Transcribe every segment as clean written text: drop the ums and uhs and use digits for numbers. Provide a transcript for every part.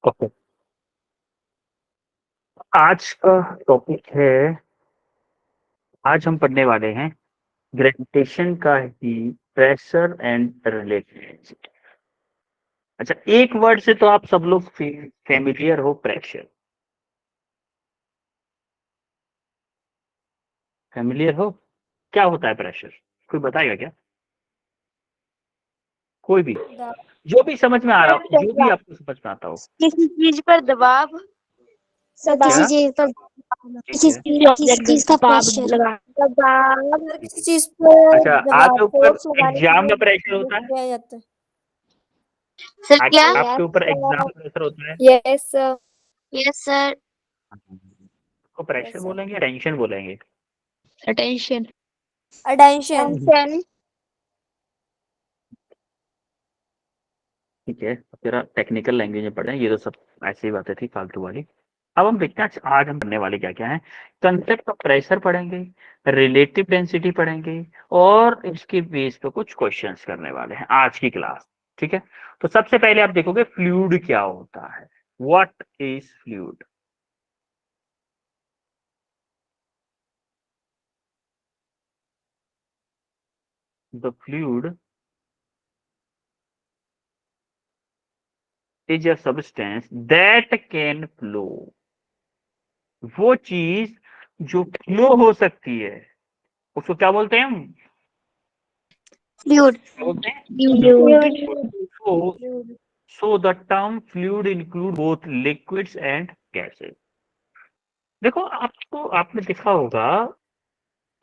Okay, आज का topic है, आज हम पढ़ने वाले हैं ग्रेविटेशन का ही प्रेशर एंड रिलेशनशिप। अच्छा, एक वर्ड से तो आप सब लोग फेमिलियर हो, प्रेशर। फेमिलियर हो? क्या होता है प्रेशर? कोई बताएगा क्या? कोई भी, जो भी समझ में आ रहा हो, जो भी आपको समझ में आता हो। किसी चीज पर दबाव, क्या? ठीक है। किसी चीज का प्रेशर। दबाव किसी चीज पर अच्छा, दबाव आपके ऊपर फोर्स लगाने के एग्जाम लिए का प्रेशर होता है? किया जाता है। सर क्या? आपके ऊपर एग्जाम का प्रेशर होता है? Yes sir. Yes sir. तो प्रेशर बोलेंगे या टेंशन बोलेंगे? अटेंशन। अटेंशन। ठीक है, तेरा टेक्निकल लैंग्वेज में पढ़े, ये तो सब ऐसी बातें थी फालतू वाली। अब हम देखते हैं आज हम पढ़ने वाले क्या क्या है। कंसेप्ट ऑफ प्रेशर पढ़ेंगे, रिलेटिव डेंसिटी पढ़ेंगे, और इसके बेस पे कुछ क्वेश्चंस करने वाले हैं आज की क्लास। ठीक है, तो सबसे पहले आप देखोगे फ्लूइड क्या होता है। What is fluid? The fluid is a substance that can flow. वो चीज जो फ्लो हो सकती है, उसको क्या बोलते हैं हम? फ्लूइड। क्या बोलते हैं? Fluid. So, so the term fluid include both liquids and gases. देखो, आपने देखा होगा,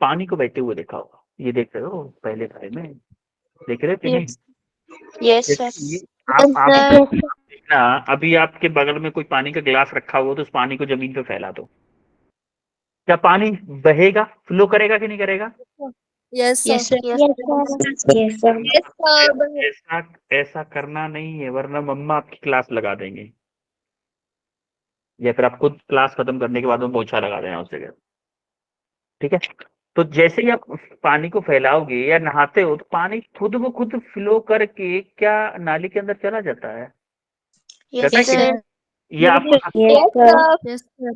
पानी को बहते हुए देखा होगा। ये देख रहे हो पहले भाई में, देख रहे हो कि नहीं? यस जैसे सर। ये आप देखना, अभी आपके बगल में कोई पानी का गिलास रखा हुआ तो उस पानी को जमीन पे फैला दो, क्या पानी बहेगा, फ्लो करेगा कि नहीं करेगा? Yes yes sir. Sir. Yes sir. ऐसा ऐसा करना नहीं है, वरना मम्मा आपकी क्लास लगा देंगे, या फिर आप खुद क्लास खत्म करने के बाद में पोछा लगा देना उस जगह। ठीक है, तो जैसे ही आप पानी को फैलाओगे या नहाते हो, तो पानी खुद ब खुद फ्लो करके क्या नाली के अंदर चला जाता है? यस जाता है कि नहीं? सर। ये आपको यस सर।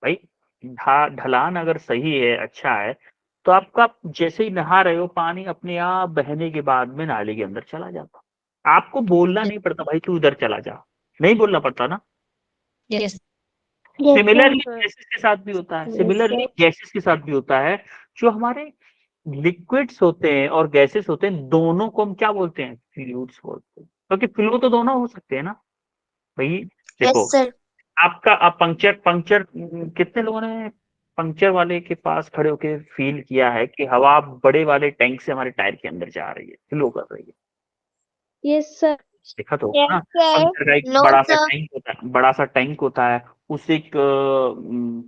भाई, ढलान अगर सही है, अच्छा है, तो आपका जैसे ही नहा रहे हो, पानी अपने आप बहने के बाद में नाली के अंदर चला जाता। आपको बोलना नहीं पड़ता भाई तू इधर चला जा, नहीं बोलना पड़ता ना। यस सिमिलरली गैसेस के साथ भी होता है, सिमिलरली गैसेस के साथ भी होता है। जो हमारे लिक्विड्स होते हैं और गैसेस होते हैं, दोनों को हम क्या बोलते हैं? फ्लूइड्स बोलते हैं, क्योंकि फ्लो तो दोनों हो सकते हैं ना भाई। देखो, यस सर। आपका आप पंक्चर पंक्चर कितने लोगों ने पंक्चर वाले के पास खड़े होके फील किया है कि हवा बड़े वाले टैंक से हमारे टायर के अंदर जा रही है, फ्लो कर रही है? Yes sir. देखा तो होगा ना। पंक्चर का एक नो बड़ा सा सर। टैंक होता है, बड़ा सा टैंक होता है, उससे एक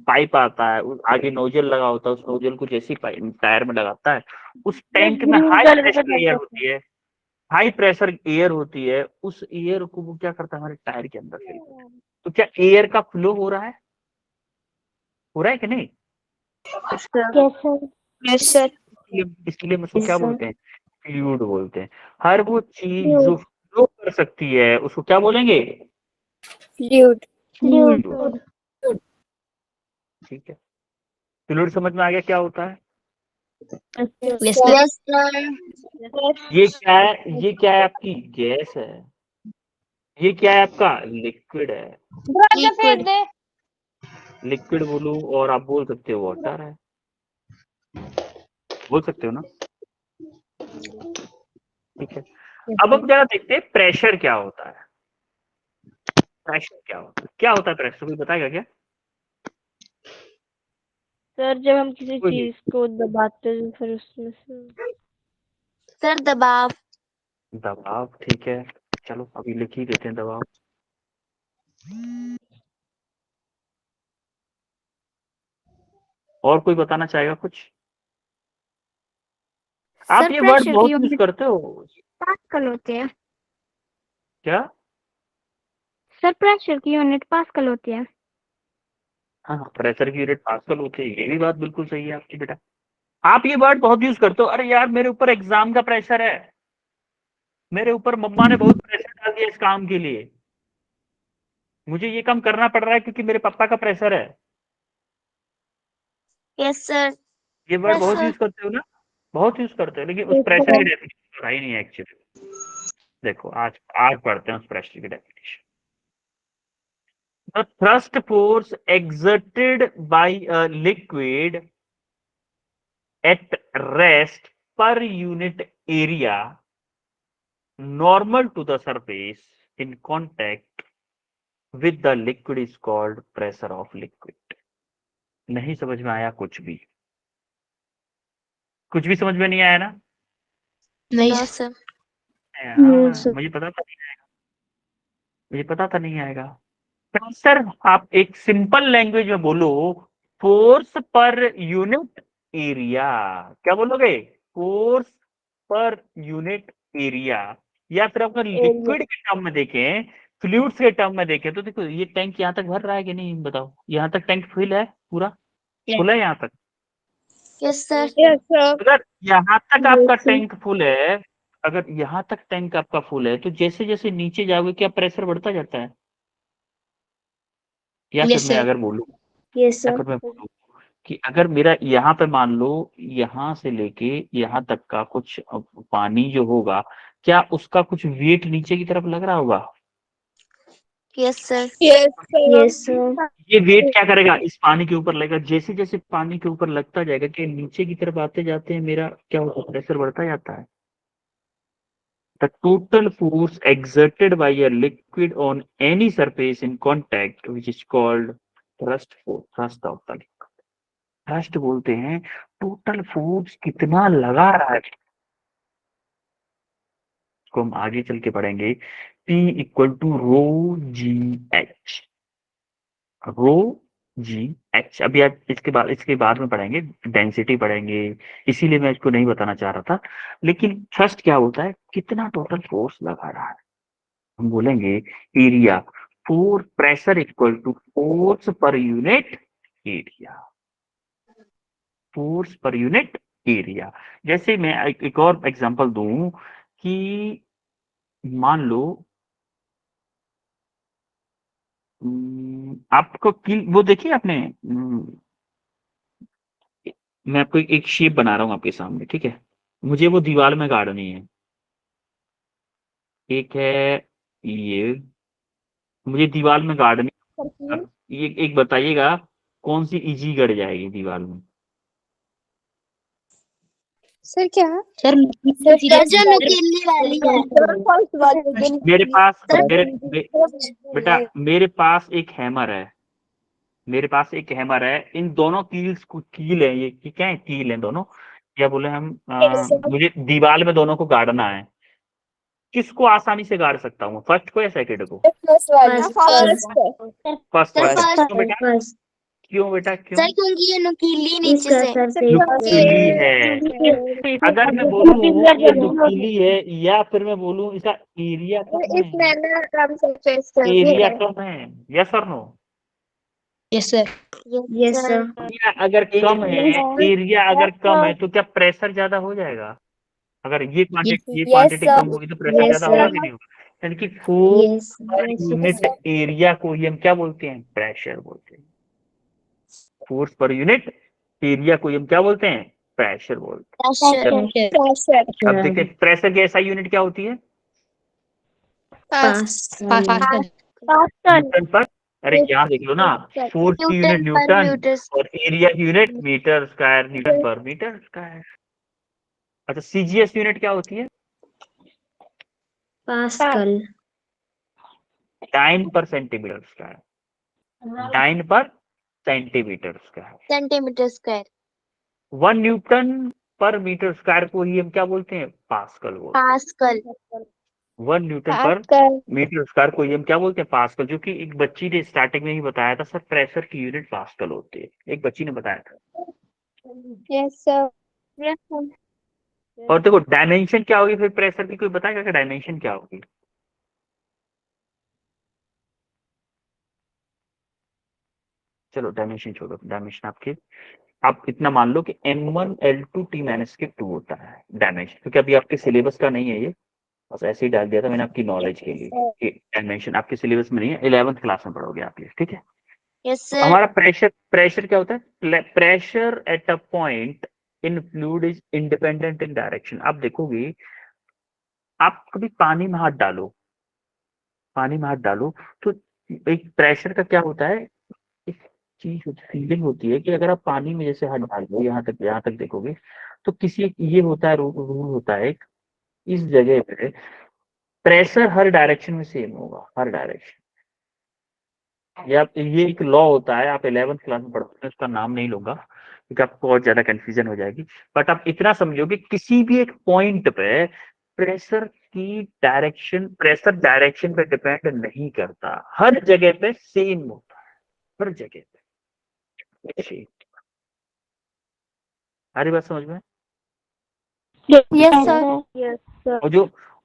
पाइप आता है, आगे नोजल लगा होता है, उस नोजल को जैसे ही टायर में लगाता है, उस टैंक में हाई प्रेशर एयर होती है, हाई प्रेशर एयर होती है, उस एयर को वो क्या करता है, हमारे टायर के अंदर फिल करता है। तो क्या एयर का फ्लो हो रहा है? हो रहा है कि नहीं? Yes sir. इसलिए हम उसको क्या बोलते हैं? फ्लूइड बोलते हैं। हर वो चीज जो फ्लो कर सकती है उसको क्या बोलेंगे? फ्लूइड। फ्लूइड। ठीक है, फ्लूइड समझ में आ गया क्या होता है? Yes sir. Yes sir. ये क्या है? ये क्या है? आपकी गैस है। ये क्या है? आपका लिक्विड है। लिक्विड। लिक्विड बोलो, और आप बोल सकते हो वाटर है, बोल सकते हो ना। ठीक है, अब हम जरा देखते हैं प्रेशर क्या होता है। प्रेशर क्या होता है? क्या होता है प्रेशर? कोई बताएगा क्या? सर जब हम किसी कोई नहीं। चीज को दबाते हैं फिर उसमें से सर दबाव। दबाव, ठीक है, चलो अभी लिख ही देते हैं दबाव। और कोई बताना चाहेगा कुछ? आप सर ये वर्ड प्रेशर की बहुत यूज यूनिट करते हो। पास्कल होती है। क्या? सर प्रेशर की यूनिट पास्कल होती है। हाँ, प्रेशर की यूनिट पास्कल होती है, ये भी बात बिल्कुल सही है आपकी बेटा। आप ये वर्ड बहुत यूज करते हो, अरे यार मेरे ऊपर एग्जाम का प्रेशर है, मेरे ऊपर मम्मा ने बहुत प्रेशर डाल दिया इस काम के लिए, मुझे ये काम करना पड़ रहा है क्योंकि मेरे पापा का प्रेशर है। Yes sir. ये वर्ड Yes, बहुत sir. यूज करते हो ना, बहुत यूज करते हो, लेकिन उस प्रेशर की डेफिनेशन पढ़ाई नहीं है एक्चुअली। देखो आज आज पढ़ते हैं उस प्रेशर की definition. The thrust force exerted by a liquid at rest per unit area normal to the surface in contact with the liquid is called pressure of liquid। नहीं समझ में आया कुछ भी? कुछ भी समझ में नहीं आया ना? नहीं सर। हाँ, मुझे पता था नहीं आएगा, मुझे पता था नहीं आएगा। प्रेशर आप एक सिंपल लैंग्वेज में बोलो, फोर्स पर यूनिट एरिया। क्या बोलोगे? Force per unit area. या फिर अगर लिक्विड के टर्म में देखें, फ्लूइड्स के टर्म में देखें, तो देखो ये टैंक यहाँ तक भर रहा है कि नहीं, बताओ। यहाँ तक टैंक फुल है, पूरा फुल है यहाँ तक? Yes sir. अगर यहाँ तक आपका टैंक फुल है, अगर यहाँ तक टैंक आपका फुल है, तो जैसे जैसे नीचे जाओगे क्या प्रेशर बढ़ता जाता है? या फिर मैं अगर बोलूं, अगर मैं बोलूं कि अगर मेरा यहाँ पे मान लो यहाँ से लेके यहाँ तक का कुछ पानी जो होगा, क्या उसका कुछ वेट नीचे की तरफ लग रहा होगा? Yes sir. ये वेट क्या करेगा? इस पानी के ऊपर लगेगा। जैसे जैसे पानी के ऊपर लगता जाएगा, कि नीचे की तरफ आते जाते हैं मेरा क्या होता है? प्रेशर बढ़ता जाता है। The total force exerted by a liquid on any surface in contact, which is called thrust force, thrust of the liquid। Thrust बोलते हैं टोटल फोर्स कितना लगा रहा है, इसको हम आगे चल के पढ़ेंगे। P equal to rho g h, rho g h. अभी आप इसके बाद में पढ़ेंगे, डेंसिटी पढ़ेंगे, इसीलिए मैं इसको नहीं बताना चाह रहा था। लेकिन थ्रस्ट क्या होता है? कितना टोटल फोर्स लगा रहा है। हम बोलेंगे area, for pressure equal to force per unit area, force per unit area. जैसे मैं एक और एग्जांपल दूं कि मान लो आपको वो देखिए आपने, मैं आपको एक शेप बना रहा हूं आपके सामने, ठीक है? मुझे वो दीवार में गाड़नी है। एक है ये, मुझे दीवार में गाड़नी। अब ये एक बताइएगा कौन सी इजी गड़ जाएगी दीवार में? सर क्या? सर जो नुकीली वाली है। मेरे पास सर बेटा मेरे पास एक हैमर है, मेरे पास एक हैमर है। इन दोनों कील्स को, कील है ये, कि क्या है? कील है दोनों। क्या बोले हम? मुझे दीवार में दोनों को गाड़ना है। किसको आसानी से गाड़ सकता हूँ, फर्स्ट को या सेकंड को? फर्स्ट वाला। फर्स्ट वाला। फर्स्ट। क्यों बेटा? क्यों बेटा क्यों? सर क्योंकि ये नुकीली नीचे से। नुकीली है। अगर मैं बोलूं ये नुकीली है, या फिर मैं बोलूं इसका एरिया कम इस है, मैंने कम सरफेस कर एरिया दिया। कम है, यस और no? Yes sir. Yes sir. Area अगर कम है, एरिया अगर कम है, तो क्या प्रेशर ज्यादा हो जाएगा? अगर ये क्वांटिटी कम होगी तो प्रेशर ज्यादा होगा कि नहीं होगा? यानी कि फोर्स पर यूनिट एरिया को ही हम क्या बोलते हैं? प्रेशर बोलते हैं। फोर्स पर यूनिट एरिया को ही हम क्या बोलते हैं? प्रेशर बोलते हैं। अब देखते हैं प्रेशर की ऐसा यूनिट क्या होती है? न्यूटन पर। अरे यहाँ देख लो ना, फोर्स की यूनिट न्यूटन और एरिया की unit metre square, Newton per metre square. अच्छा, सीजीएस यूनिट क्या होती है? पास्कल। डाइन पर सेंटीमीटर स्क्वायर, डाइन पर centimetre square. Centimetre square. 1 Newton per metre square को ही हम क्या बोलते हैं? पास्कल बोलते हैं। Pascal. 1 Newton per metre square को ही हम क्या बोलते हैं? पास्कल। जो कि एक बच्ची ने स्टार्टिंग में ही बताया था, सर प्रेशर की यूनिट पास्कल होती है, एक बच्ची ने बताया था। Yes sir. और देखो डायमेंशन क्या होगी फिर प्रेशर की? कोई बताएगा कि डायमेंशन क्या होगी? चलो डायमेंशन छोड़ो, डायमेंशन आपके, आप इतना मान लो कि M1 L2 T-2 होता है डायमेंशन, क्योंकि अभी आपके सिलेबस का नहीं है ये। बस ऐसे ही डाल दिया था मैंने आपकी नॉलेज के लिए कि डायमेंशन आपके सिलेबस में नहीं है, 11th क्लास में पढ़ोगे आप ये, ठीक है। यस तो सर। हमारा प्रेशर क्या होता है? Pressure at a point in fluid is independent in direction. आप देखोगे, आप कभी पानी में हाथ डालो, पानी में हाथ डालो तो एक प्रेशर का क्या होता है, एक चीज फीलिंग होती है कि अगर आप पानी में जैसे हाथ डाल दो, यहाँ तक देखोगे तो किसी एक ये होता है, रूल होता है एक, इस जगह पे प्रेशर हर डायरेक्शन में सेम होगा, हर डायरेक्शन। ये एक लॉ होता है, आप 11th क्लास में पढ़ते हैं, उसका नाम नहीं लूंगा क्योंकि आपको बहुत ज्यादा कंफ्यूजन हो जाएगी। बट आप इतना समझो कि किसी भी एक पॉइंट पे प्रेशर डायरेक्शन पे डिपेंड नहीं करता, हर जगह पे सेम होता है, हर जगह पे सेम। हमारी बात समझ में? Yes sir. Yes sir.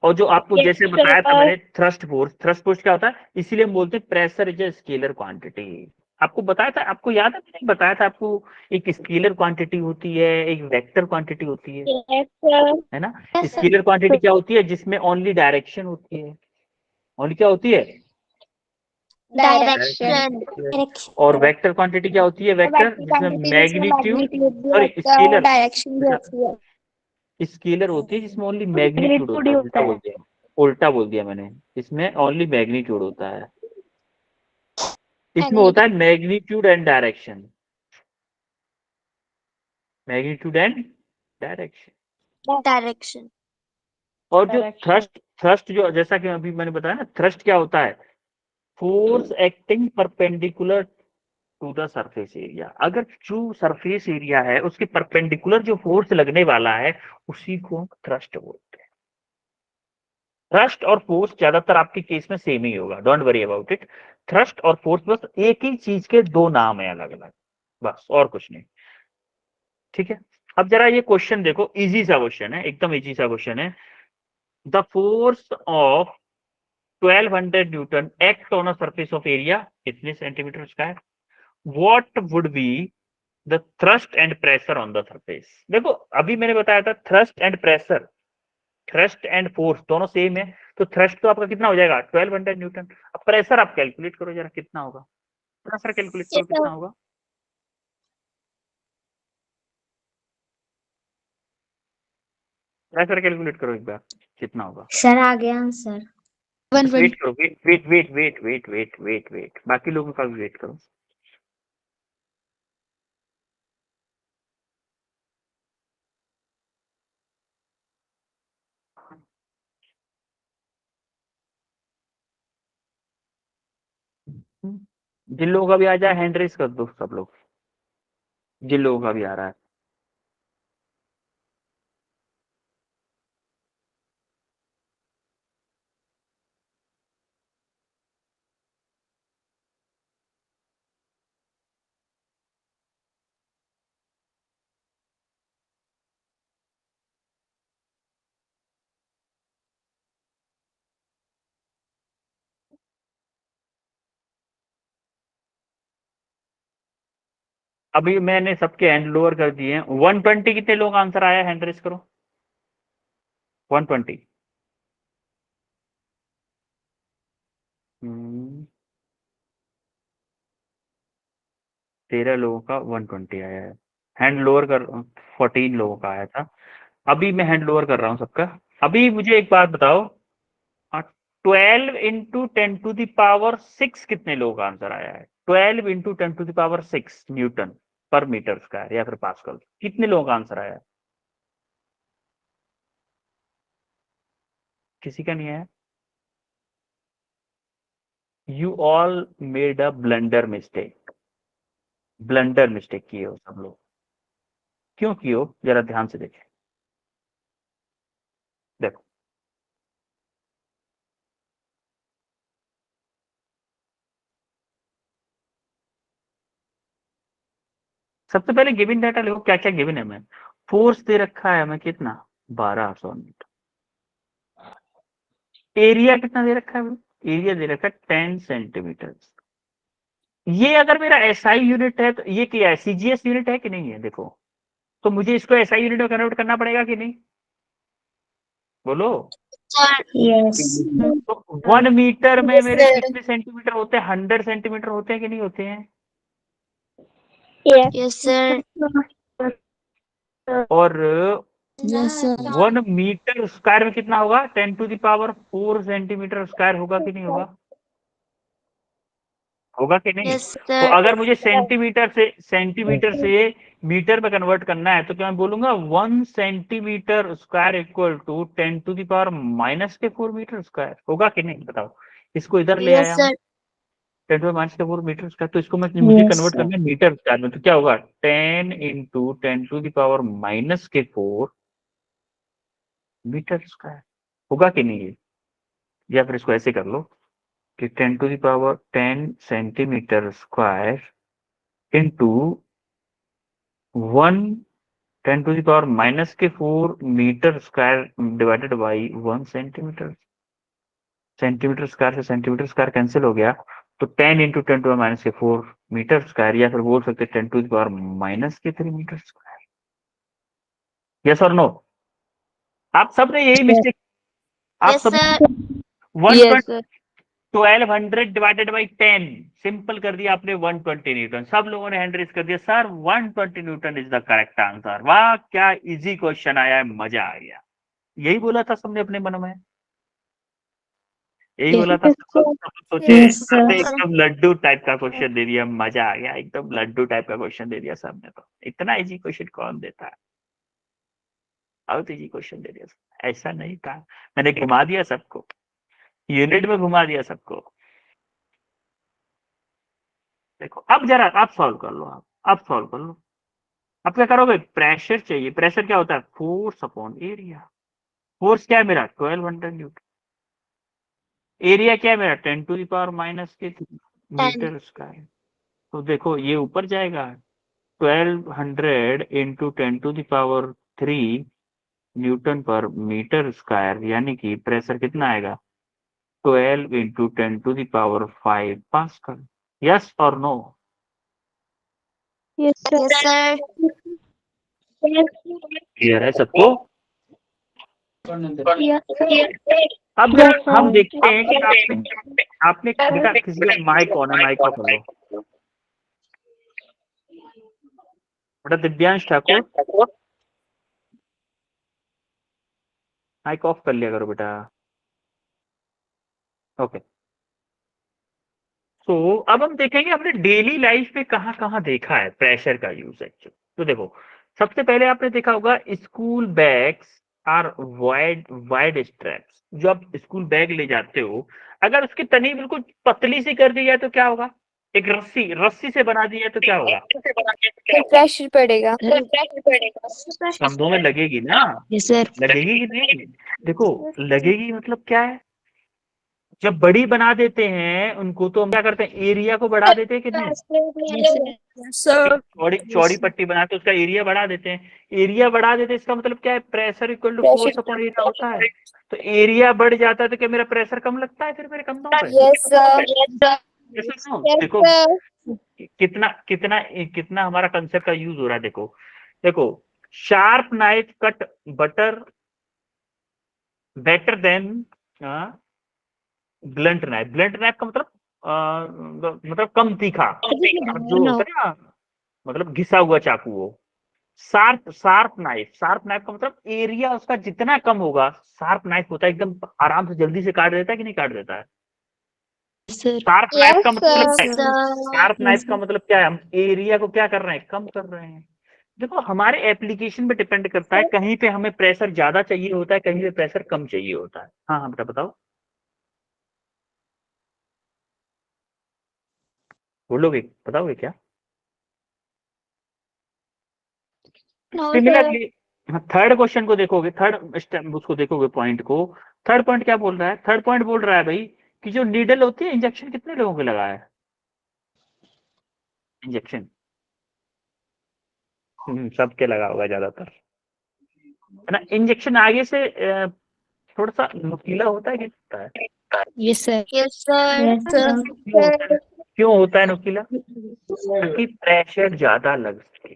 और जो आपको Yes, जैसे बताया था sir. मैंने, थ्रस्ट फोर्स क्या होता है, इसीलिए हम बोलते हैं pressure is a scalar quantity. आपको बताया था, आपको याद है मैंने बताया था आपको, एक स्केलर क्वांटिटी होती है, एक वेक्टर क्वांटिटी होती Yes, sir. है ना। Yes sir. स्केलर क्वांटिटी क्या होती है? जिसमें ओनली डायरेक्शन होती है, ओनली क्या होती है? Direction. डायरेक्शन। और वेक्टर क्वांटिटी क्या होती है? वेक्टर Vector जिसमें quantity जिसमें मैग्नीट्यूड, magnitude भी सॉरी होता है और स्केलर, डायरेक्शन भी होती है। स्केलर होती है जिसमें ओनली मैग्नीट्यूड मैग्नीट्यूड होता ही है। होता उल्टा बोल है। दिया, उल्टा बोल दिया मैंने, इसमें ओनली मैग्नीट्यूड होता है, इसमें होता है magnitude and direction, magnitude and direction. Direction. और जो थ्रस्ट थ्रस्ट जो जैसा कि अभी मैंने बताया ना, थ्रस्ट क्या होता है? Force acting perpendicular to the surface area. अगर जो सरफेस एरिया है उसके परपेंडिकुलर जो फोर्स लगने वाला है, उसी को हम थ्रस्ट बोलते हैं। थ्रस्ट और फोर्स ज्यादातर आपके केस में सेम ही होगा, don't worry about it. Thrust और फोर्स बस एक ही चीज के दो नाम है अलग अलग, बस और कुछ नहीं, ठीक है। अब जरा ये क्वेश्चन देखो, इजी सा क्वेश्चन है, एकदम इजी सा क्वेश्चन है। The force of 1200 newton act on a surface of area कितने centimetre square, what would be the thrust and pressure on the surface. देखो अभी मैंने बताया था thrust and pressure, thrust and force दोनों सेम है, तो थ्रस्ट तो आपका कितना हो जाएगा? 1200 न्यूटन। अब प्रेशर आप कैलकुलेट करो जरा, कितना होगा? प्रेशर कैलकुलेट करो, Yes, कितना sir. होगा? प्रेशर कैलकुलेट करो एक बार, कितना होगा? सर आ गया आंसर। वेट करो, वेट, बाकी लोगों का भी वेट करो। जिन लोगों का भी आ जाए हैंड रेस कर दो सब लोग, जिन लोगों का भी आ रहा है। अभी मैंने सबके हैंड लोअर कर दिए हैं। 120 कितने लोग आंसर आया? हैंड रेस करो। 120। 13 लोगों का 120 आया है। हैंड लोअर कर, 14 लोगों का आया था। अभी मैं हैंड लोअर कर रहा हूँ सबका। अभी मुझे एक बात बताओ, 12 इंटू 10⁶ कितने लोगों का आंसर आया है? 12 into 10⁶ Newton per metre square या फिर पास्कल, कितने लोगों का आंसर आया है? किसी का नहीं आया? You all made a blunder mistake, blunder mistake किए हो सब लोग। क्यों किए हो जरा ध्यान से देखें। देखो, सबसे पहले गिवन डाटा देखो, क्या क्या गिवन है। मैं फोर्स दे रखा है हमें कितना? 1200 मीटर। एरिया कितना दे रखा है? एरिया दे रखा है 10 सेंटीमीटर। ये अगर मेरा एसआई यूनिट है तो ये क्या है? सीजीएस यूनिट है कि नहीं है? देखो, तो मुझे इसको एसआई यूनिट में कन्वर्ट करना पड़ेगा कि नहीं? बोलो। Yes. तो 1 मीटर में Yes, मेरे sir. कितने सेंटीमीटर होते हैं? 100 सेंटीमीटर होते हैं कि नहीं होते हैं? Yes. Yes, sir. और Yes, sir. 1 मीटर स्क्वायर में कितना होगा? 10⁴ सेंटीमीटर स्क्वायर होगा कि नहीं होगा? होगा कि नहीं? Yes, तो sir. अगर मुझे सेंटीमीटर से मीटर में कन्वर्ट करना है तो क्या मैं बोलूंगा 1 centimetre square equal to 10⁻⁻⁴ metre square? होगा कि नहीं? बताओ। इसको इधर ले Yes, आया sir. हूँ 10⁻⁴ मीटर स्क्वायर, तो इसको मुझे Yes, कन्वर्ट sir. करना है मीटर स्क्वायर में, तो क्या होगा? 10 × 10⁻⁻⁴ मीटर स्क्वायर। होगा कि नहीं ये? या फिर इसको ऐसे कर लो कि 10⁻10 centimetre square into 1 10⁻⁻⁴ metre square divided by 1 centimetre. Centimetre square से सेंटीमीटर स्क्वायर कैंसिल हो गया, तो 10 × 10⁻⁴ मीटर स्क्वायर, या फिर बोल सकते 10⁻⁻³ मीटर स्क्वायर। यस और नो? आप सबने यही मिस्टेक, आप Yes, सब sir. Yes, sir. 1200 divided by 10 simple कर दिया आपने 120 न्यूटन। सब लोगों ने हैंड रेज कर दिया, sir 120 Newton is the correct answer. वाह क्या इजी क्वेश्चन आया है, मजा आ गया। यही बोला था सबने अपने मन में, यही बोला था सब सोचे। Yes, sir. सबने एकदम लड्डू टाइप का क्वेश्चन दे दिया, मजा आ गया, एकदम लड्डू टाइप का क्वेश्चन दे दिया सबने। तो इतना इजी क्वेश्चन कौन देता है? बहुत इजी क्वेश्चन दे दिया, ऐसा नहीं था। मैंने घुमा दिया सबको, यूनिट में घुमा दिया सबको। देखो अब जरा आप सॉल्व कर लो, आप सॉल्व कर लो। अब क्या करोगे? प्रेशर चाहिए। प्रेशर क्या होता है? Force upon area. फोर्स क्या है मेरा? 1200 न्यूटन। एरिया क्या है मेरा? 10⁻⁻³ 10. Metre square. तो देखो ये ऊपर जाएगा, 1200 into 10⁻³ newton per metre square, यानी कि प्रेशर कितना आएगा? 12 इंटू 10⁵ पास्कल। यस और no? Yes, sir. Yes, sir. Clear है सबको? Yes, sir. अब जरा हम देखते हैं कि आपने बेटा किसी का माइक ऑन है, माइक ऑफ कर लो बेटा। दिव्यांश ठाकुर माइक ऑफ कर लिया करो बेटा। ओके, तो अब हम देखेंगे अपने डेली लाइफ में कहाँ कहाँ देखा है प्रेशर का यूज एक्चुअली। तो देखो सबसे पहले आपने देखा होगा school bags are wide wide straps. जो आप स्कूल बैग ले जाते हो, अगर उसकी तनी बिल्कुल पतली सी कर दी जाए तो क्या होगा? एक रस्सी रस्सी से बना दी जाए तो क्या होगा? प्रेशर पड़ेगा। कंधों में लगेगी ना? Yes, sir. लगेगी कि नहीं? देखो लगेगी मतलब क्या है? जब बड़ी बना देते हैं उनको तो हम क्या करते हैं? एरिया को बढ़ा देते हैं कि नहीं? सर चौड़ी चौड़ी पट्टी बना के उसका एरिया बढ़ा देते हैं। एरिया बढ़ा देते हैं, इसका मतलब क्या है? Pressure equal to force upon area होता है। तो एरिया बढ़ जाता है तो क्या मेरा प्रेशर कम लगता है फिर मेरे कंधों पे? यस सर ऐसा ना? देखो कितना कितना कितना हमारा कंसेप्ट का यूज हो रहा है। देखो देखो, sharp knife cut butter better than blunt knife. Blunt knife का मतलब कम तीखा, जो होता है ना, मतलब घिसा हुआ चाकू। वो शार्प नाइफ का मतलब एरिया उसका जितना कम होगा, शार्प नाइफ होता है एकदम आराम से जल्दी से काट देता है कि नहीं काट देता है? Sir. शार्प नाइफ का मतलब Yes, क्या है? sir. शार्प नाइफ का मतलब क्या है? हम एरिया को क्या कर रहे हैं? कम कर रहे हैं। देखो हमारे एप्लीकेशन पे डिपेंड करता है, कहीं पे हमें प्रेशर ज्यादा चाहिए होता है, कहीं पे प्रेशर कम चाहिए होता है। हाँ हाँ बेटा बताओ, बोलोगे बताओगे क्या? No, सिमिलरली थर्ड क्वेश्चन को देखोगे, थर्ड स्टेप उसको देखोगे पॉइंट को। थर्ड पॉइंट क्या बोल रहा है? थर्ड पॉइंट बोल रहा है भाई कि जो नीडल होती है, इंजेक्शन कितने लोगों को लगा है? इंजेक्शन सबके लगा होगा ज्यादातर, है ना? इंजेक्शन आगे से थोड़ा सा नुकीला होता है कि होता है? Yes, sir. Yes, sir. क्यों होता है नुकीला? ताकि प्रेशर ज्यादा लग सके,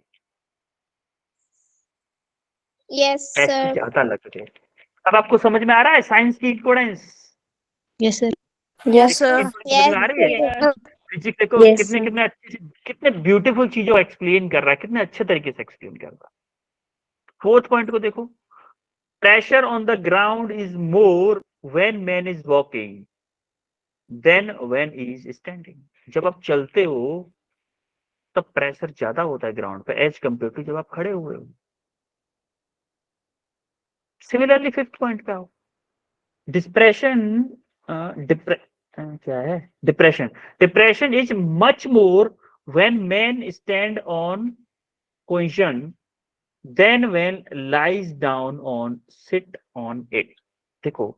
yes प्रेशर sir ज्यादा लग सके। अब आपको समझ में आ रहा है साइंस की importance? Yes sir. Yes, sir. समझ में आ रही है? फिजिक्स देखो Yes, कितने sir. कितने अच्छे कितने ब्यूटीफुल चीजों को एक्सप्लेन कर रहा है, कितने अच्छे तरीके से एक्सप्लेन कर रहा है। फोर्थ पॉइंट को देखो, pressure on the ground is more when man is walking than when is standing. जब आप चलते हो तब प्रेशर ज्यादा होता है ग्राउंड पे एज कम्पेयर टू जब आप खड़े हुए हो। सिमिलरली फिफ्थ पॉइंट पे आओ, डिप्रेशन क्या है? Depression depression is much more when man stand on question than when lies down on sit on it. देखो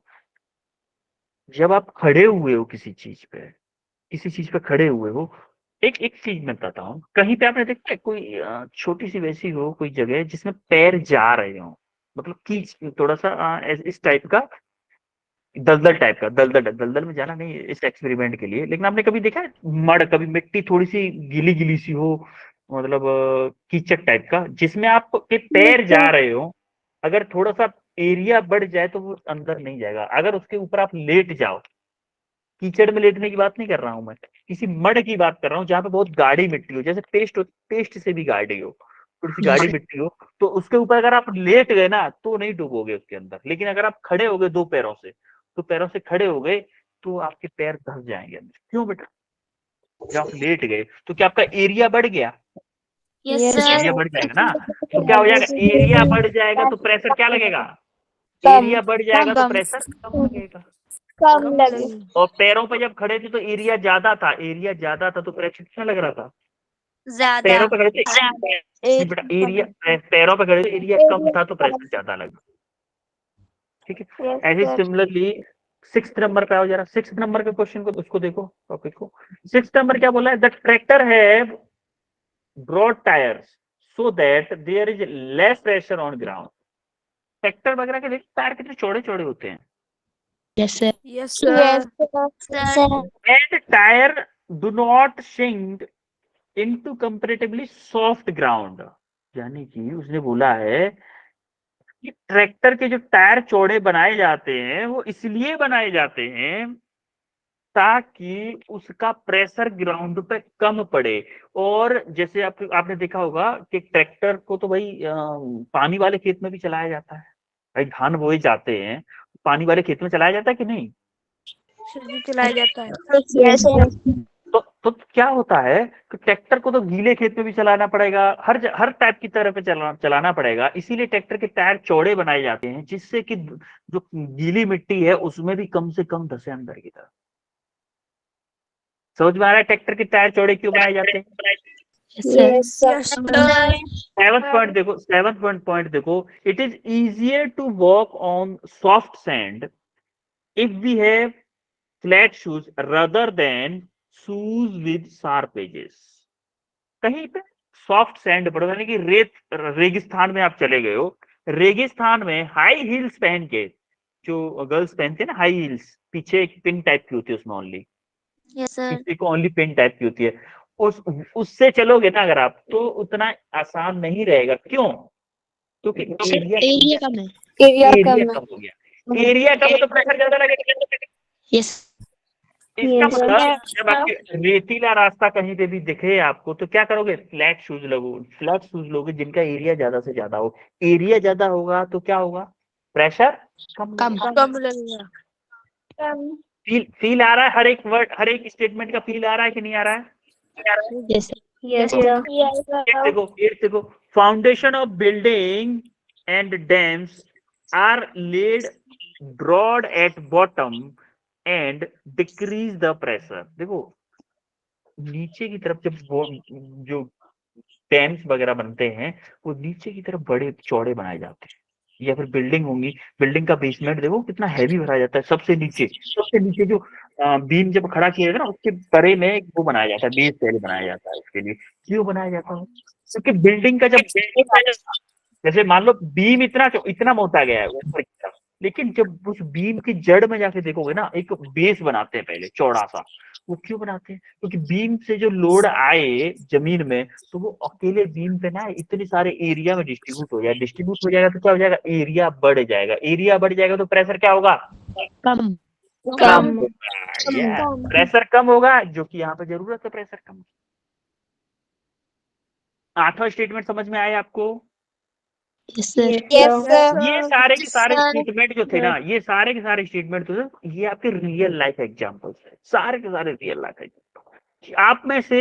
जब आप खड़े हुए हो किसी चीज पे खड़े हुए हो, एक एक चीज मैं बताता हूँ, कहीं पे आपने देखा है कोई छोटी सी वैसी हो कोई जगह जिसमें पैर जा रहे हो, मतलब कि थोड़ा सा इस टाइप का दलदल टाइप का, दलदल में जाना नहीं इस एक्सपेरिमेंट के लिए, लेकिन आपने कभी देखा है मड, कभी मिट्टी थोड़ी सी गीली गीली सी हो, मतलब कीचड़ टाइप का, जिसमें आपके पैर जा रहे हो, अगर थोड़ा सा एरिया बढ़ जाए तो वो अंदर नहीं जाएगा। अगर उसके ऊपर आप लेट जाओ, कीचड़ में लेटने की बात नहीं कर रहा हूं मैं, किसी मड की बात कर रहा हूँ जहाँ पे बहुत गाढ़ी मिट्टी हो, जैसे पेस्ट से भी गाढ़ी हो, थोड़ी सी गाढ़ी मिट्टी हो, तो उसके ऊपर अगर आप लेट गए ना तो नहीं डूबोगे उसके अंदर। लेकिन अगर आप खड़े हो गए दो पैरों से, तो पैरों से खड़े हो गए तो आपके पैर धंस जाएंगे अंदर। क्यों बेटा? जब आप लेट गए तो क्या आपका एरिया बढ़ गया? Yes, area sir. बढ़ जाएगा ना, तो क्या हो जाएगा? एरिया बढ़ जाएगा तो प्रेशर क्या लगेगा? कम एरिया बढ़ जाएगा तो कम प्रेशर कम लगेगा। कम लगे और पैरों पे जब खड़े थे तो एरिया ज्यादा था तो प्रेशर कितना लग रहा था? ज्यादा पैरों पे खड़े थे नहीं बेटा, एरिया पैरों पे खड़े थे एरिया कम था तो प्रेशर ज्यादा लगा। ठीक है, ऐसे सिमिलरली सिक्स्थ नंबर पे आओ जरा, सिक्स्थ नंबर के क्वेश्चन को, उसको देखो टॉपिक को। सिक्स्थ नंबर क्या बोला है? द ट्रैक्टर है broad tyres so that there is less pressure on ground. Tractor वगैरह के देखो टायर कितने चौड़े चौड़े होते हैं, Yes, sir. Yes, sir. And tyre do not sink into comparatively soft ground. यानी कि उसने बोला है कि ट्रैक्टर के जो टायर चौड़े बनाए जाते हैं वो इसलिए बनाए जाते हैं ताकि उसका प्रेशर ग्राउंड पे कम पड़े। और जैसे आपने देखा होगा कि ट्रैक्टर को तो भाई पानी वाले खेत में भी चलाया जाता है, भाई धान बोए जाते हैं, पानी वाले खेत में चलाया जाता है कि नहीं? चलाया जाता है। Yes, sir. तो क्या होता है कि ट्रैक्टर को तो गीले खेत में भी चलाना पड़ेगा, हर टाइप की तरह पे चलाना पड़ेगा, इसीलिए ट्रैक्टर के टायर चौड़े बनाए जाते हैं जिससे कि जो गीली मिट्टी है उसमें भी कम से कम धसे अंदर की तरफ। समझ में आ रहा है ट्रैक्टर के टायर चौड़े क्यों बनाए जाते हैं? Yes, sir. Yes, sir. Seventh point देखो, it is easier to walk on soft sand if we have flat shoes rather than shoes with sharp edges. कहीं पे सॉफ्ट सैंड पड़ो, यानी कि रेगिस्तान में आप चले गए हो, रेगिस्तान में हाई हील्स पहन के, जो गर्ल्स पहनते हैं ना हाई हील्स, पीछे एक पिन टाइप की होती है उसमें ओनली, Yes, sir. पीछे को ओनली पिन टाइप की होती है, उससे चलोगे ना अगर आप तो उतना आसान नहीं रहेगा। क्यों? क्योंकि Area कम है. Area एरिया कम है. कम हो गया, एरिया कम है तो प्रेशर ज्यादा लगेगा। Yes. इसका Yes, मतलब sir. जब आपके रेतीला रास्ता कहीं पे भी दिखे आपको तो क्या करोगे? फ्लैट शूज लोगे जिनका एरिया ज्यादा से ज्यादा हो। एरिया ज्यादा होगा तो क्या होगा? प्रेशर कम लगेगा। कम लगेगा. फील आ रहा है? हर एक वर्ड, हर एक स्टेटमेंट का फील आ रहा है कि नहीं आ रहा है? Yes, sir. Yes, sir. Yes, देखो foundation of building and dams are laid broad at bottom and decrease the pressure. देखो नीचे की तरफ जब जो डैम्स वगैरह बनते हैं वो नीचे की तरफ बड़े चौड़े बनाए जाते हैं, या फिर बिल्डिंग होंगी, बिल्डिंग का बेसमेंट देखो कितना हैवी भरा जाता है, सबसे नीचे जो बीम जब खड़ा किया जाएगा ना उसके तरे में एक वो बनाया जाता है, बेस पहले बनाया जाता है उसके लिए। क्यों बनाया जाता है? क्योंकि बिल्डिंग का जब जैसे मान लो बीम इतना मोटा गया है ऊपर की तरफ, लेकिन जब उस बीम की जड़ में जाके देखोगे ना एक बेस बनाते हैं पहले चौड़ा सा, वो क्यों बनाते हैं? क्योंकि बीम से जो लोड आए जमीन में, तो वो अकेले बीम पे ना इतने सारे एरिया में डिस्ट्रीब्यूट हो जाए। डिस्ट्रीब्यूट हो जाएगा तो क्या हो जाएगा? एरिया बढ़ जाएगा। एरिया बढ़ जाएगा तो प्रेशर क्या होगा? कम कम होगा। प्रेशर कम होगा, जो कि यहाँ पे जरूरत है प्रेशर कम। 8वां स्टेटमेंट समझ में आया आपको? यस सर ये सारे के सारे स्टेटमेंट जो थे ना, ये सारे के सारे स्टेटमेंट तो ये आपके रियल लाइफ एग्जांपल्स है, सारे के सारे रियल लाइफ एग्जांपल। आप में से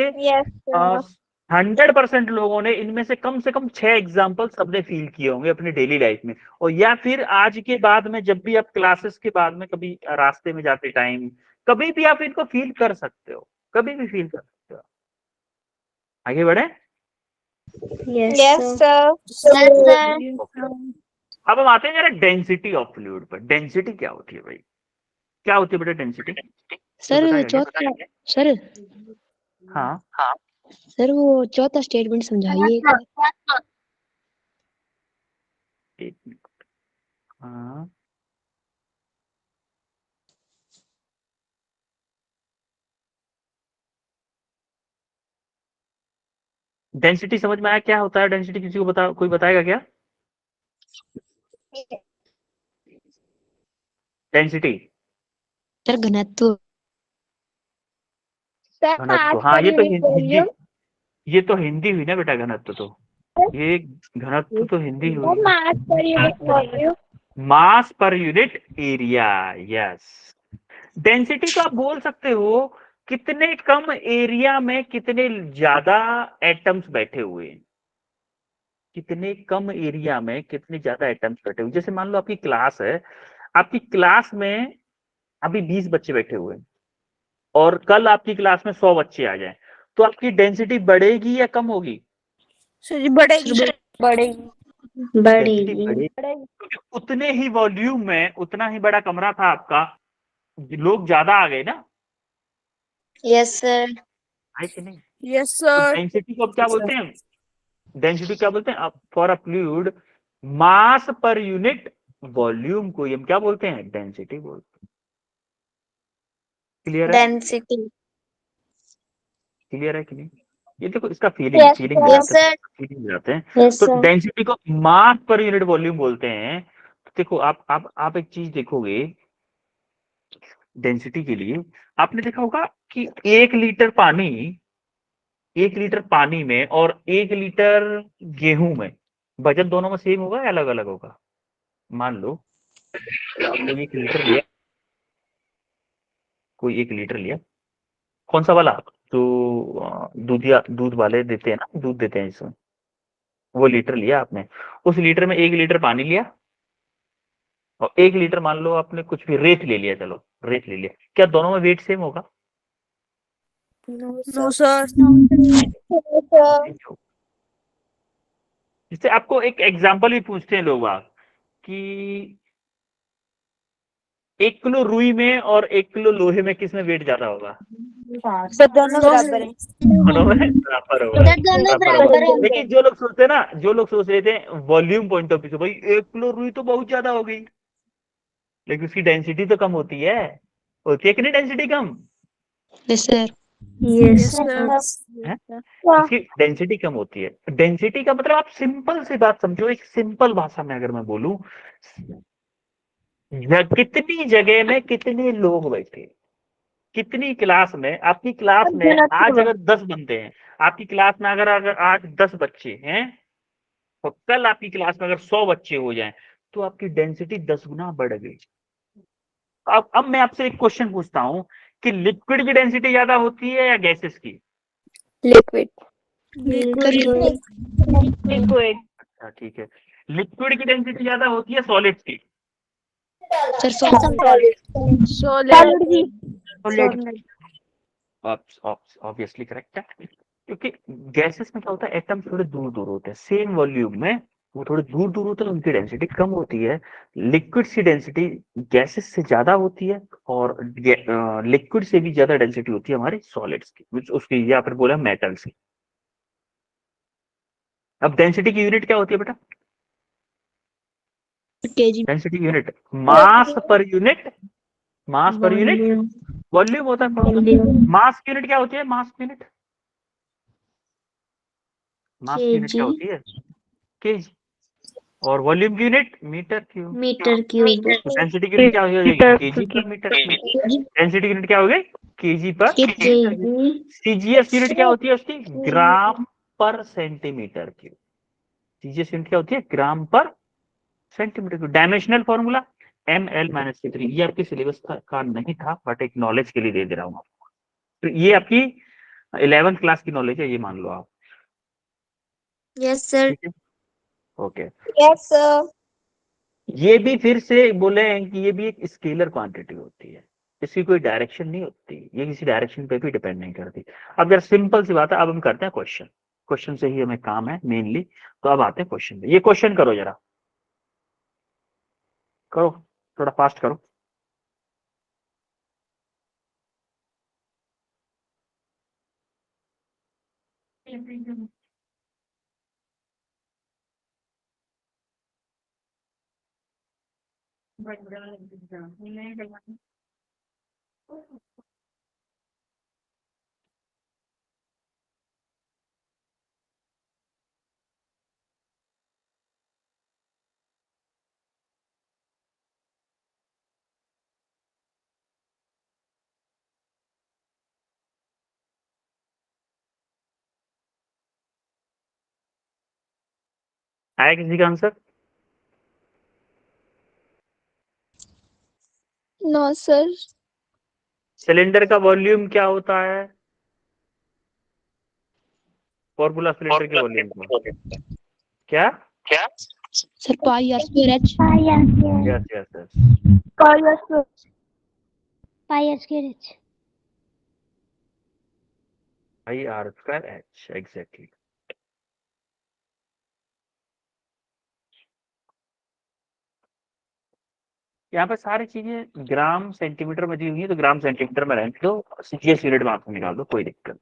100% लोगों ने इनमें से कम 6 एग्जांपल सबने फील किए होंगे अपनी डेली लाइफ में, और या फिर आज के बाद में जब भी आप क्लासेस के बाद में कभी रास्ते में जाते टाइम कभी भी आप इनको फील कर सकते हो, कभी भी फील कर सकते हो। आगे बढ़े। Yes sir. अब हम आते हैं जरा डेंसिटी ऑफ फ्लूइड पर। डेंसिटी क्या होती है भाई? क्या होती है बेटा डेंसिटी? सर चौथा सर हाँ सर वो चौथा स्टेटमेंट समझाइए। एक मिनट। हाँ डेंसिटी समझ में आया क्या होता है? डेंसिटी किसी को बता, कोई बताएगा क्या? डेंसिटी सर घनत्व घनत्व। हाँ ये तो हिंदी, ये तो हिंदी हुई ना बेटा। घनत्व तो ये घनत्व तो हिंदी हुई। मास पर यूनिट एरिया। यस। डेंसिटी को आप बोल सकते हो कितने कम एरिया में कितने ज्यादा एटम्स बैठे हुए हैं। कितने कम एरिया में कितने ज्यादा एटम्स बैठे हुए। जैसे मान लो आपकी क्लास है, आपकी क्लास में अभी 20 बच्चे बैठे हुए हैं और कल आपकी क्लास में 100 बच्चे आ जाएं, तो आपकी डेंसिटी बढ़ेगी या कम होगी? सर जी बढ़ेगी। डेंसिटी बढ़ेगी क्योंकि उतने ही वॉल्यूम में उतना ही बड़ा कमरा था आपका, लोग ज्यादा आ गए ना। Yes sir. है कि नहीं? यस तो सर। डेंसिटी को अब क्या बोलते हैं? डेंसिटी क्या बोलते हैं? For a fluid mass per unit volume को हम क्या बोलते हैं? डेंसिटी बोलते हैं। क्लियर है? डेंसिटी। क्लियर है कि नहीं? ये देखो इसका फीलिंग फीलिंग जाते हैं। तो डेंसिटी को मास पर यूनिट वॉल्यूम बोलते हैं। तो देखो आप एक चीज देखोगे डेंसिटी के लिए, आपने देखा होगा कि 1 लीटर पानी में और 1 लीटर गेहूं में वजन दोनों में सेम होगा या अलग अलग होगा? मान लो कोई 1 लीटर लिया, कोई 1 लीटर लिया, कौन सा वाला जो दूध वाले देते हैं ना, दूध देते हैं जिसमें, वो लीटर लिया आपने। उस लीटर में 1 लीटर पानी लिया और 1 लीटर मान लो आपने कुछ भी रेत ले लिया, चलो रेत ले लिया, क्या दोनों में वेट सेम होगा? No sir. जैसे आपको एक एग्जांपल भी पूछते हैं लोग कि 1 किलो रुई में और 1 किलो लोहे में किसमें वेट ज्यादा होगा? सर दोनों बराबर हैं। दोनों में बराबर होगा। लेकिन जो लोग सोचते हैं ना, जो लोग सोच रहे थे वॉल्यूम पॉइंट ऑफ व्यू से, भाई 1 किलो रुई तो बहुत ज्यादा हो गई, लेकिन उसकी डेंसिटी तो कम होती है कि नहीं? डेंसिटी कम यस सर है, इसकी डेंसिटी कम होती है। डेंसिटी का मतलब आप सिंपल सी बात समझो, एक सिंपल भाषा में अगर मैं बोलूं, कितनी जगह में कितने लोग बैठे, कितनी क्लास में, आपकी क्लास में आज अगर 10 बंदे हैं, आपकी क्लास में अगर आज 10 बच्चे हैं और कल आपकी क्लास में अगर 100 बच्चे हो जाएं, तो आपकी डेंसिटी 10 गुना बढ़ गई। अब मैं आपसे एक क्वेश्चन पूछता हूं कि लिक्विड की डेंसिटी ज्यादा होती है या गैसेस की? लिक्विड। अच्छा ठीक है। लिक्विड की डेंसिटी ज्यादा होती है सॉलिड्स की? ऑब्वियसली करेक्ट है, क्योंकि गैसेस में क्या होता है, एटम थोड़े दूर दूर होते हैं, सेम वॉल्यूम में वो थोड़े दूर दूर होते हैं, उनकी डेंसिटी कम होती है। लिक्विड की डेंसिटी गैसेस से ज्यादा होती है और लिक्विड से भी ज्यादा डेंसिटी होती है हमारे सॉलिड्स की, उसकी या फिर बोला मेटल्स की। अब डेंसिटी की यूनिट क्या होती है बेटा? KG density unit mass per unit volume होता है फॉर्मूला। मास यूनिट क्या होती है? मास यूनिट, मास यूनिट क्या होती है? केजी। और वॉल्यूम की unit metre cube. Metre cube. Density की यूनिट क्या हो जाएगी? केजी पर मीटर क्यूब। डेंसिटी यूनिट क्या हो गई? केजी पर। सीजीएस यूनिट क्या होती है उसकी? ग्राम पर सेंटीमीटर क्यूब। सीजीएस यूनिट क्या होती है? ग्राम पर centimetre cube. Dimensional formula ml-3। ये आपके सिलेबस का नहीं था, बट एक नॉलेज के लिए दे रहा हूँ। तो ये आपकी 11th क्लास की नॉलेज है, ये मान लो आप। Yes sir. Okay. Yes sir. ये भी फिर से बोले हैं कि ये भी एक स्केलर क्वांटिटी होती है, इसकी कोई डायरेक्शन नहीं होती, ये किसी डायरेक्शन पे भी डिपेंड नहीं करती। अब यार सिंपल सी बात है, अब हम करते हैं क्वेश्चन। क्वेश्चन से ही हमें काम है मेनली। तो अब आते हैं क्वेश्चन पे। ये क्वेश्चन करो जरा, करो, थोड़ा फास्ट करो। आया किसी का आंसर? No sir. सिलेंडर का वॉल्यूम क्या होता है? फॉर्मूला सिलेंडर के वॉल्यूम का क्या? Sir pi r square h. Yes yes yes, pi h के रिच। आई आर स्क्वायर एच, एग्जैक्टली। यहाँ पे सारी चीजें ग्राम सेंटीमीटर में दी हुई है, तो ग्राम सेंटीमीटर में रहने दो, सीजीएस यूनिट में आपको निकाल दो, कोई दिक्कत नहीं।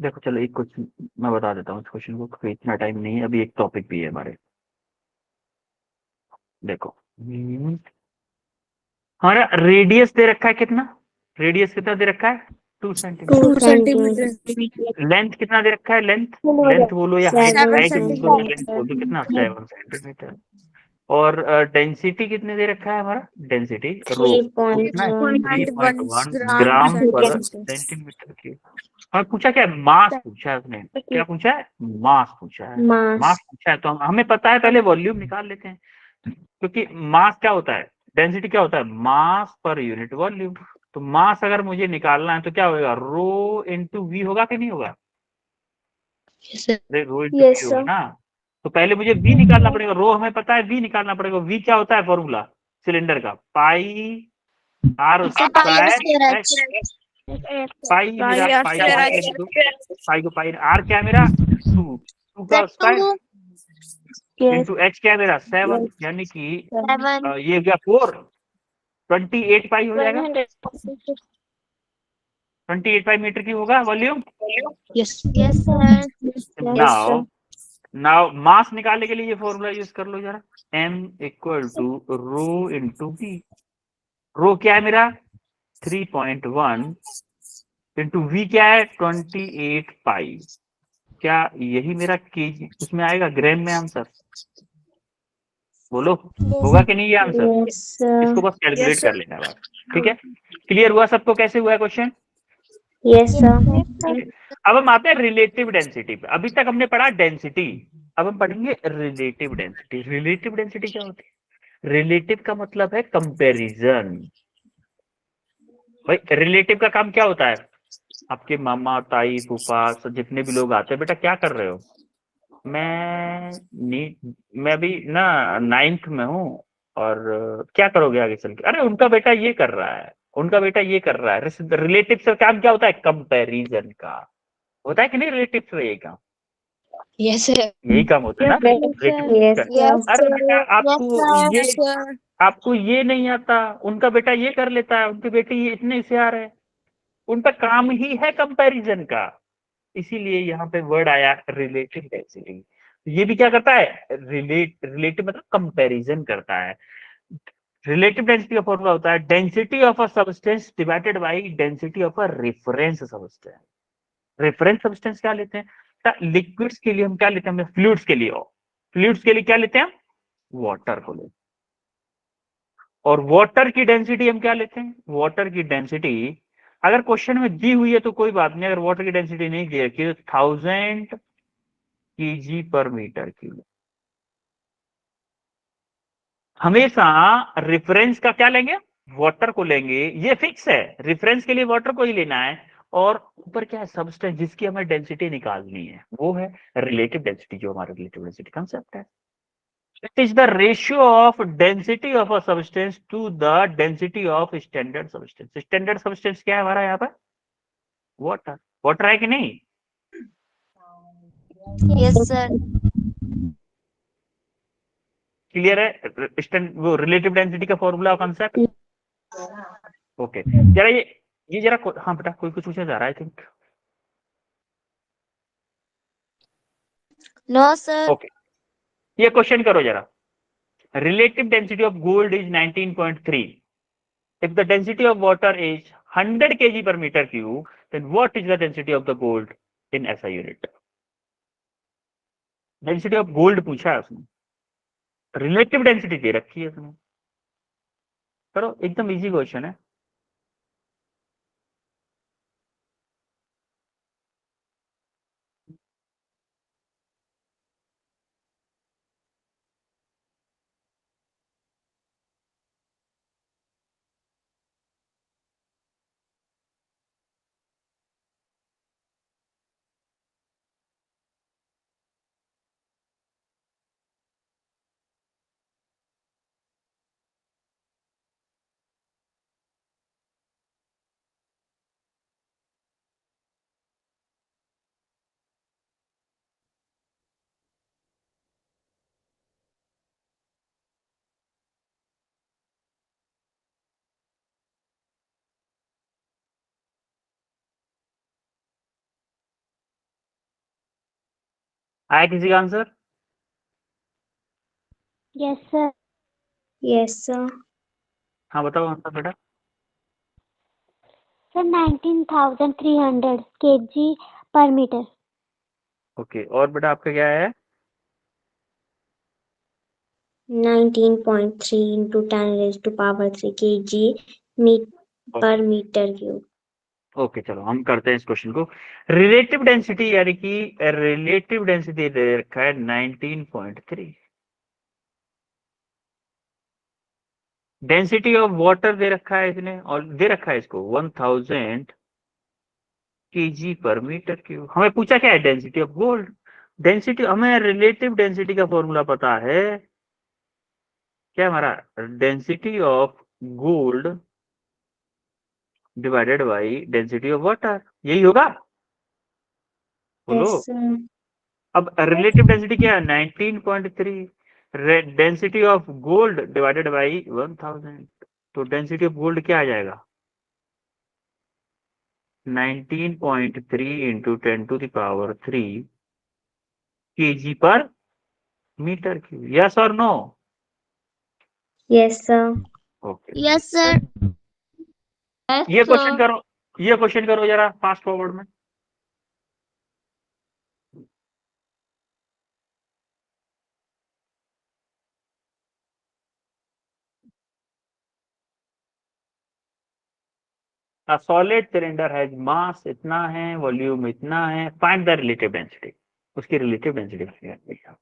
देखो चलो एक क्वेश्चन मैं बता देता हूँ, इस क्वेश्चन को, कोई इतना टाइम नहीं है, अभी एक टॉपिक भी है हमारे। देखो हमारा रेडियस दे रखा है कितना? रेडियस कितना दे रखा है? 2 सेंटीमीटर। 2 सेंटीमीटर। लेंथ कितना दे रखा है? लेंथ, लेंथ बोलो या हाइट, 7 हाइट बोलो, लेंथ सेंटीमीटर। बोलो, कितना? 7 सेंटीमीटर। और डेंसिटी कितने दे रखा है हमारा? डेंसिटी रो वो कितना है? 3.1 ग्राम पर सेंटीमीटर क्यूब। और पूछा क्या है? मास पूछा है उसने। क्या पूछा है? मास पूछा है। मास पूछा है तो हमें पता है, पहले वॉल्यूम निकाल लेते हैं, क्योंकि मास क्या होता है? डेंसिटी क्या होता है? मास पर यूनिट वॉल्यूम। तो मास अगर मुझे निकालना है तो क्या होगा? रो इंटू वी होगा कि नहीं होगा? Yes sir. Rho into V होगा ना। तो पहले मुझे वी निकालना पड़ेगा, रो हमें पता है, वी निकालना पड़ेगा। वी क्या होता है फॉर्मूला सिलेंडर का? पाई आर स्क्वायर एच। पाई मेरा, पाई को पाई लिख दो, पाई को पाई, आर क्या है मेरा? 2, 2 का स्क्वायर इंटू एच क्या है मेरा? 7, यानी कि ये क्या 4, 28 पाई हो जाएगा। 28 पाई मीटर की होगा volume. Yes. Now now mass निकालने के लिए ये फॉर्मूला यूज कर लो जरा, m equal to rho into V. Rho क्या है मेरा? 3.1 इंटू वी क्या है? 28 पाई। क्या यही मेरा केजी उसमें आएगा? ग्राम में आंसर बोलो, होगा कि नहीं ये आंसर? इसको बस कैलकुलेट कर लेना है बस, ठीक है। क्लियर हुआ सबको कैसे हुआ है क्वेश्चन? अब हम आते हैं रिलेटिव डेंसिटी पे। अभी तक हमने पढ़ा डेंसिटी, अब हम पढ़ेंगे रिलेटिव डेंसिटी। रिलेटिव डेंसिटी क्या होती है? रिलेटिव का मतलब है कंपैरिजन। भाई रिलेटिव का काम क्या होता है? आपके मामा ताई फूफा जितने भी लोग आते हैं, बेटा क्या कर रहे हो? मैं अभी ना 9th में हूँ, और क्या करोगे आगे चल के? अरे उनका बेटा ये कर रहा है, उनका बेटा ये कर रहा है। रिलेटिव से काम क्या होता है? कंपैरिजन का होता है कि नहीं? रिलेटिव से यही काम, यस सर। यही काम होता है ना रिलेटिव का। अरे बेटा आपको ये नहीं आता, उनका बेटा ये कर लेता है, उनके बेटे ये इतने होशियार है, उनका काम ही है कंपैरिजन का। इसीलिए यहाँ पे वर्ड आया रिलेटिव डेंसिटी। ये भी क्या करता है, रिलेटिव मतलब कंपैरिजन करता है। रिलेटिव डेंसिटी का फॉर्मूला होता है density of a substance divided by density of a reference substance. Reference substance क्या लेते हैं, लिक्विड्स के लिए हम क्या लेते हैं, फ्लूइड्स के लिए, फ्लूइड्स के लिए क्या लेते हैं, वाटर को लेते हैं। और वाटर की डेंसिटी हम क्या लेते हैं, वाटर की डेंसिटी अगर क्वेश्चन में दी हुई है तो कोई बात नहीं, अगर वाटर की डेंसिटी नहीं दी रखी तो 1000 kg/m³। हमेशा रेफरेंस का क्या लेंगे, वाटर को लेंगे, ये फिक्स है, रेफरेंस के लिए वाटर को ही लेना है। और ऊपर क्या है, सबस्टेंस जिसकी हमें डेंसिटी निकालनी है, वो है रिलेटिव डेंसिटी, जो हमारा रिलेटिव डेंसिटी कंसेप्ट है। It is the ratio of density of a substance to the density of standard substance. Standard substance क्या है हमारा यहाँ पर, वाटर। वाटर है कि नहीं, यस सर। क्लियर है, वो रिलेटिव डेंसिटी का फॉर्मूला कंसेप्ट। ओके जरा ये जरा हाँ बेटा, कोई कुछ पूछा जा रहा है, I think. No sir. Okay, ये क्वेश्चन करो जरा। Relative density of gold is 19.3. If the density of water is 100 kg per meter cube, then what is the density of the gold in SI unit? Density of gold पूछा है उसने, relative density दे रखी है उसने। करो, एकदम easy question है। आया किसी का answer? Yes sir. Yes sir. हाँ बताओ आंसर बेटा। Sir 19,300 kg/m। ओके, और बेटा आपका क्या है? 19.3 into 10⁻³ kg per meter cube। Okay चलो हम करते हैं इस क्वेश्चन को। रिलेटिव डेंसिटी यानी कि रिलेटिव डेंसिटी दे रखा है 19.3। डेंसिटी ऑफ वाटर दे रखा है इसने, और दे रखा है इसको 1000 kg/m³। हमें पूछा क्या है, डेंसिटी ऑफ गोल्ड। डेंसिटी, हमें रिलेटिव डेंसिटी का फॉर्मूला पता है क्या हमारा, density of gold divided by density of water, यही होगा, बोलो। Yes sir. अब रिलेटिव डेंसिटी क्या है, 19.3, density of gold divided by 1000, तो डेंसिटी ऑफ गोल्ड क्या आ जाएगा, 19.3 इंटू 10⁻³ kg/m³। यस और no? Yes sir. Okay, yes sir. ये क्वेश्चन करो, ये क्वेश्चन करो जरा फास्ट फॉरवर्ड में। A solid cylinder has mass इतना है, वॉल्यूम इतना है, फाइंड द रिलेटिव डेंसिटी। उसकी रिलेटिव डेंसिटी क्या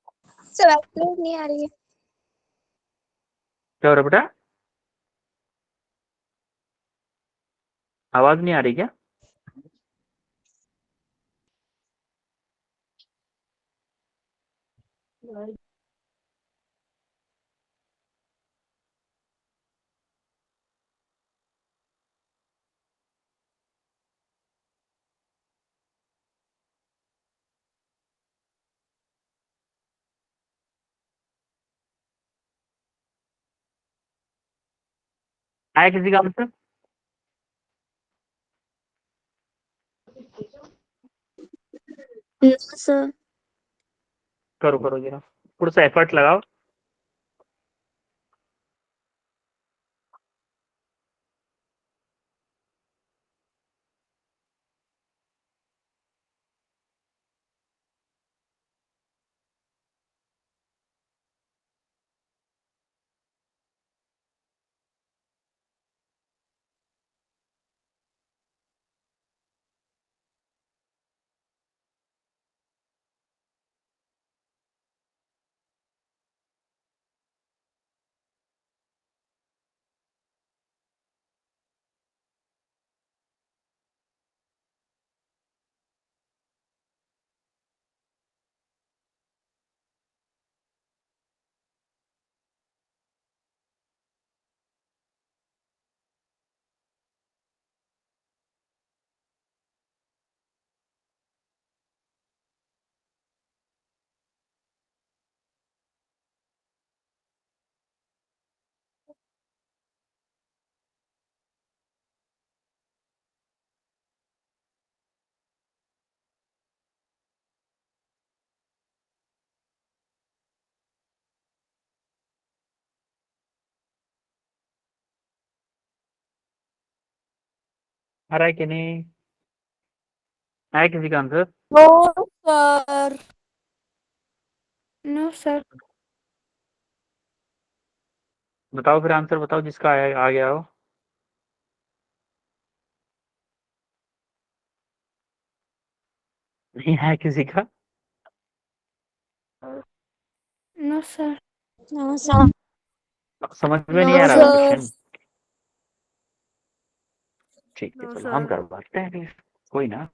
सर आवाज नहीं आ रही है। हो रहा है बेटा, आवाज नहीं आ रही क्या? आया किसी का आंसर? No sir. करो करो जरा, थोड़ा सा एफर्ट लगाओ। आ रहा है कि नहीं? है किसी का answer? No sir, no sir. बताओ फिर आंसर बताओ जिसका आ गया हो। नहीं है किसी का? No sir. No sir. समझ में नहीं नो आ रहा सर। क्वेश्चन? ठीक है, नो चलो हम सर। करवाते हैं फिर, कोई ना।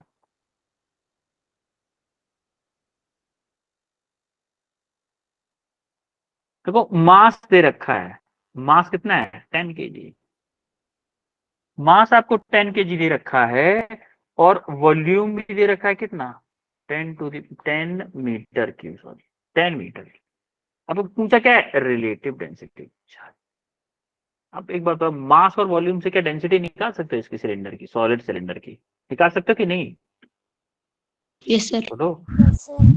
देखो मास दे रखा है, मास कितना है 10 kg, मास आपको 10 kg दे रखा है, और वॉल्यूम भी दे रखा है कितना 10 मीटर क्यूब, सॉरी 10 मीटर। अब पूछा क्या है, रिलेटिव डेंसिटी। अब एक बात बताओ, मास और वॉल्यूम से क्या डेंसिटी निकाल सकते हो इसकी, सिलेंडर की, सॉलिड सिलेंडर की निकाल सकते हो कि नहीं? Yes sir. बोलो,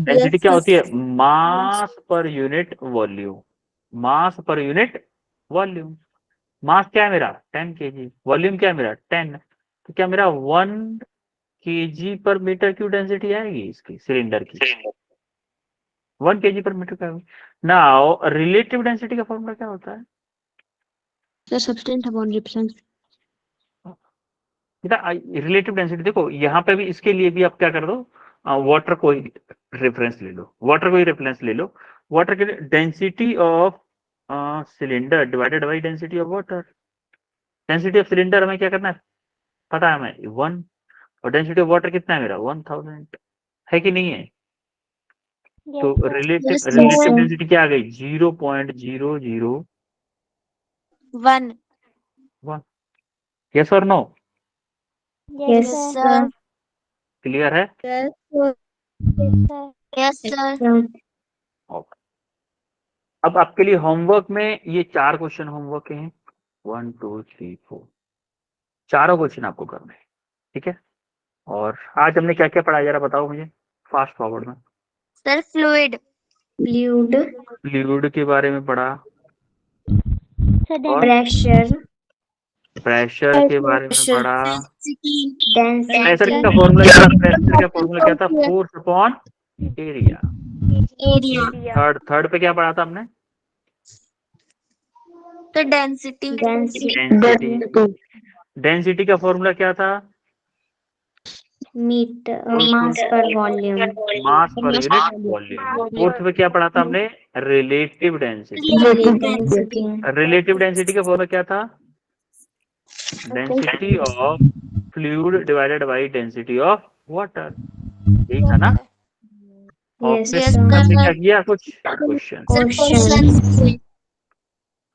डेंसिटी क्या होती है, मास पर यूनिट वॉल्यूम, मास पर यूनिट वॉल्यूम। मास क्या है मेरा 10 kg, वॉल्यूम क्या है मेरा 10, तो क्या मेरा 1 kg पर मीटर क्यूब डेंसिटी आएगी इसकी सिलेंडर की, 1 kg पर metre cube. Now relative density का फॉर्मूला क्या होता है? Sir substance upon reactance. बेटा रिलेटिव डेंसिटी देखो, यहाँ पे भी इसके लिए भी आप क्या कर दो, वाटर को ही रेफरेंस ले लो, वाटर को ही रेफरेंस ले लो। वाटर के density of cylinder divided by density of water. Density of cylinder हमें क्या करना है, पता है हमें 1, और डेंसिटी ऑफ वाटर कितना है मेरा 1000, है कि नहीं है? तो relative Yes, relative sir. Density क्या आ गई 0.001। वन। यस और नो? Yes sir. क्लियर है? Yes sir. Okay. अब आपके लिए होमवर्क में ये 4 क्वेश्चन होमवर्क के हैं, 1 2 3 4, चारों क्वेश्चन आपको करने हैं, ठीक है? और आज हमने क्या क्या पढ़ा जरा बताओ मुझे फास्ट फॉरवर्ड में। Sir fluid. फ्लूइड, फ्लूइड के बारे में पढ़ा, और प्रेशर, प्रेशर के बारे में पढ़ा। प्रेशर डेंसिटी, का फॉर्मूला क्या था, प्रेशर का फॉर्मूला क्या था, force upon area. Area. Third पे क्या पढ़ा था हमने, तो डेंसिटी। डेंसिटी। डेंसिटी का फॉर्मूला क्या था, मीटर, मास पर वॉल्यूम, मास पर यूनिट वॉल्यूम। फोर्थ पे क्या पढ़ा था हमने, relative density. Density, relative density का फॉर्मूला क्या था, density of fluid divided by density of water, यही था ना? और यस फिर Yes, सर। हमने क्या sir. किया, कुछ क्वेश्चन। क्वेश्चन,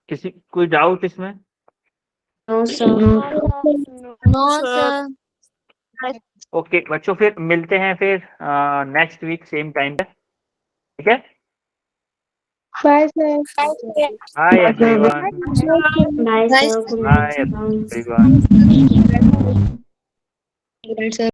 किसी कोई डाउट इसमें? No sir. No sir. Okay बच्चों, फिर मिलते हैं फिर नेक्स्ट वीक सेम टाइम पे, ठीक है? Bye sir. Hi everyone, bye sir, good hi night sir. Everyone. Sir.